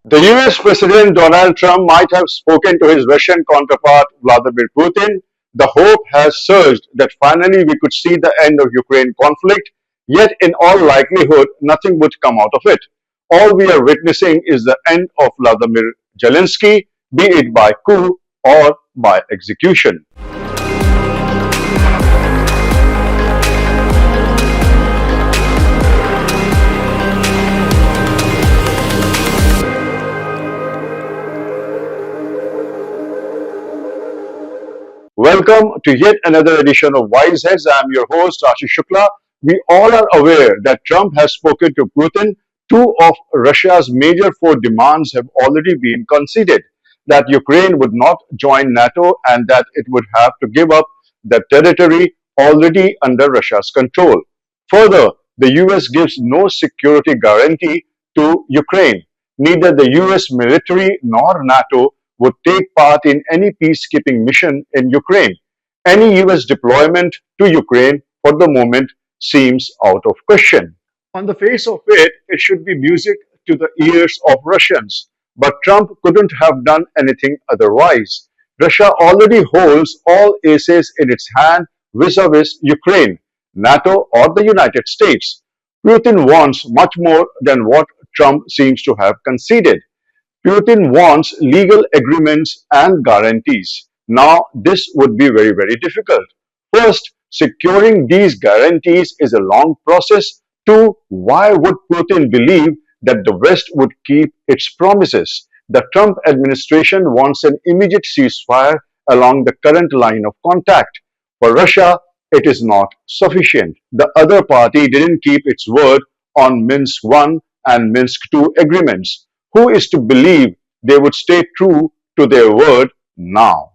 The US President Donald Trump might have spoken to his Russian counterpart Vladimir Putin. The hope has surged that finally we could see the end of Ukraine conflict, yet in all likelihood nothing would come out of it. All we are witnessing is the end of Vladimir Zelensky, be it by coup or by execution. Welcome to yet another edition of Wise Heads. I am your host, Ashish Shukla. We all are aware that Trump has spoken to Putin. Two of Russia's major four demands have already been conceded, that Ukraine would not join NATO and that it would have to give up the territory already under Russia's control. Further, the US gives no security guarantee to Ukraine. Neither the US military nor NATO would take part in any peacekeeping mission in Ukraine. Any US deployment to Ukraine for the moment seems out of question. On the face of it, it should be music to the ears of Russians. But Trump couldn't have done anything otherwise. Russia already holds all aces in its hand vis-a-vis Ukraine, NATO, or the United States. Putin wants much more than what Trump seems to have conceded. Putin wants legal agreements and guarantees. Now, this would be very difficult. First, securing these guarantees is a long process. Two, why would Putin believe that the West would keep its promises? The Trump administration wants an immediate ceasefire along the current line of contact. For Russia, it is not sufficient. The other party didn't keep its word on Minsk I and Minsk II agreements. Who is to believe they would stay true to their word now?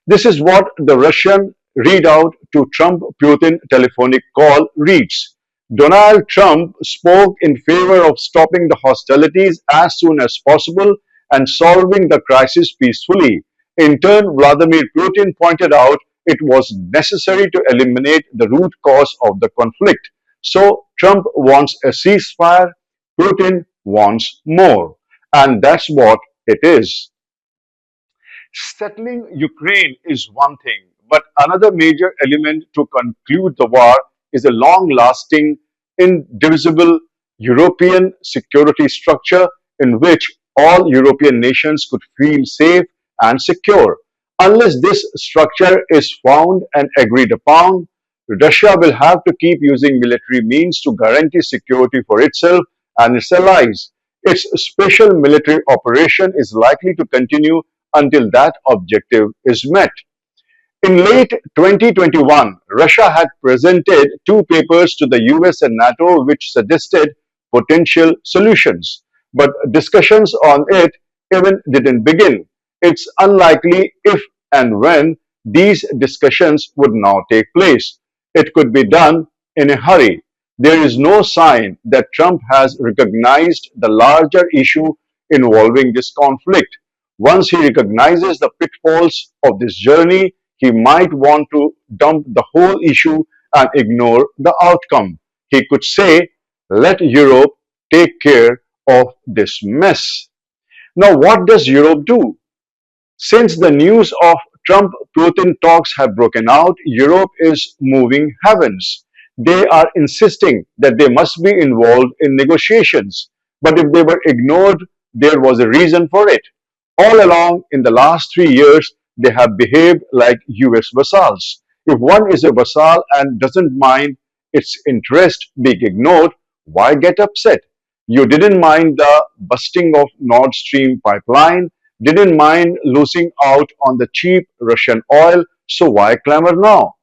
This is what the Russian readout to Trump-Putin telephonic call reads. Donald Trump spoke in favor of stopping the hostilities as soon as possible and solving the crisis peacefully. In turn, Vladimir Putin pointed out it was necessary to eliminate the root cause of the conflict. So Trump wants a ceasefire, Putin wants more. And that's what it is. Settling Ukraine is one thing, but another major element to conclude the war is a long-lasting, indivisible European security structure in which all European nations could feel safe and secure. Unless this structure is found and agreed upon, Russia will have to keep using military means to guarantee security for itself and its allies. Its special military operation is likely to continue until that objective is met. In late 2021, Russia had presented two papers to the US and NATO which suggested potential solutions, but discussions on it even didn't begin. It's unlikely if and when these discussions would now take place. It could be done in a hurry. There is no sign that Trump has recognized the larger issue involving this conflict. Once he recognizes the pitfalls of this journey, he might want to dump the whole issue and ignore the outcome. He could say, let Europe take care of this mess. Now, what does Europe do? Since the news of Trump-Putin talks have broken out, Europe is moving heavens. They are insisting that they must be involved in negotiations. But if they were ignored, there was a reason for it. All along in the last 3 years, they have behaved like US vassals. If one is a vassal and doesn't mind its interest being ignored, why get upset? You didn't mind the busting of Nord Stream pipeline, didn't mind losing out on the cheap Russian oil, so why clamor now?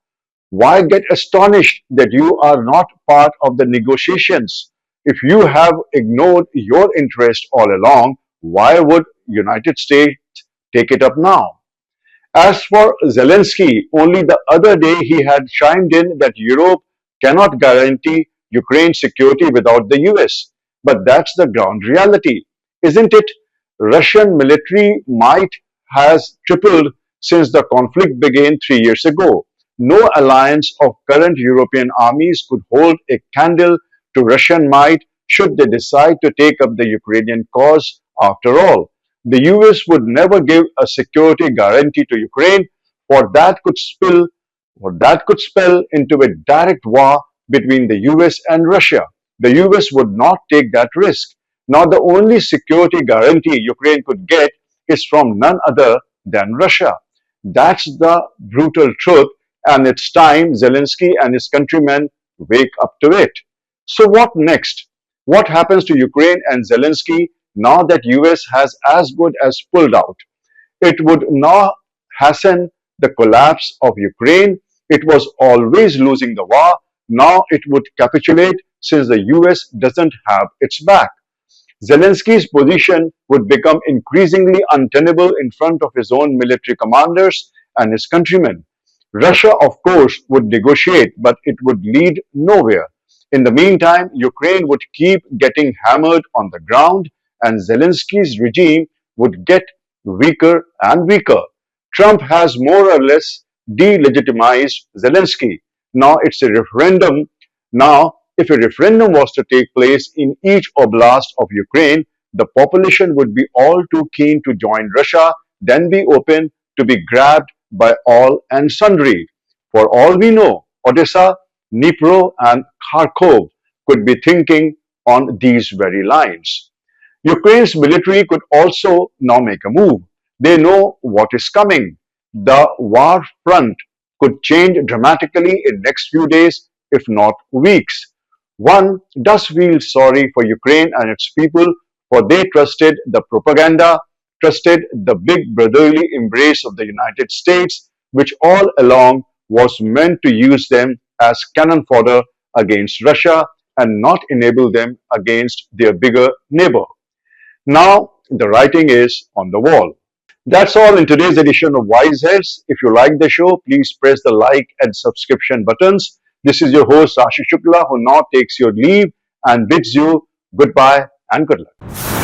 Why get astonished that you are not part of the negotiations? If you have ignored your interest all along, why would United States take it up now? As for Zelensky, only the other day he had chimed in that Europe cannot guarantee Ukraine's security without the US. But that's the ground reality, isn't it? Russian military might has tripled since the conflict began 3 years ago. No alliance of current European armies could hold a candle to Russian might should they decide to take up the Ukrainian cause After all, the US would never give a security guarantee to Ukraine, for that could spell into a direct war between the US and Russia. The US would not take that risk. Now, the only security guarantee Ukraine could get is from none other than Russia. That's the brutal truth, and it's time Zelensky and his countrymen wake up to it. So what next? What happens to Ukraine and Zelensky now that US has as good as pulled out? It would now hasten the collapse of Ukraine. It was always losing the war. Now it would capitulate since the US doesn't have its back. Zelensky's position would become increasingly untenable in front of his own military commanders and his countrymen. Russia, of course, would negotiate, but it would lead nowhere. In the meantime, Ukraine would keep getting hammered on the ground, and Zelensky's regime would get weaker and weaker. Trump has more or less delegitimized Zelensky. Now it's a referendum. Now, if a referendum was to take place in each oblast of Ukraine, the population would be all too keen to join Russia, then be open to be grabbed by all and sundry. For all we know, Odessa, Dnipro, and Kharkov could be thinking on these very lines. Ukraine's military could also now make a move. They know what is coming. The war front could change dramatically in next few days, if not weeks. One does feel sorry for Ukraine and its people, for they trusted the propaganda, trusted the big brotherly embrace of the United States, which all along was meant to use them as cannon fodder against Russia and not enable them against their bigger neighbor. Now the writing is on the wall. That's all in today's edition of Wise Heads. If you like the show, please press the like and subscription buttons. This is your host, Ashish Shukla, who now takes your leave and bids you goodbye and good luck.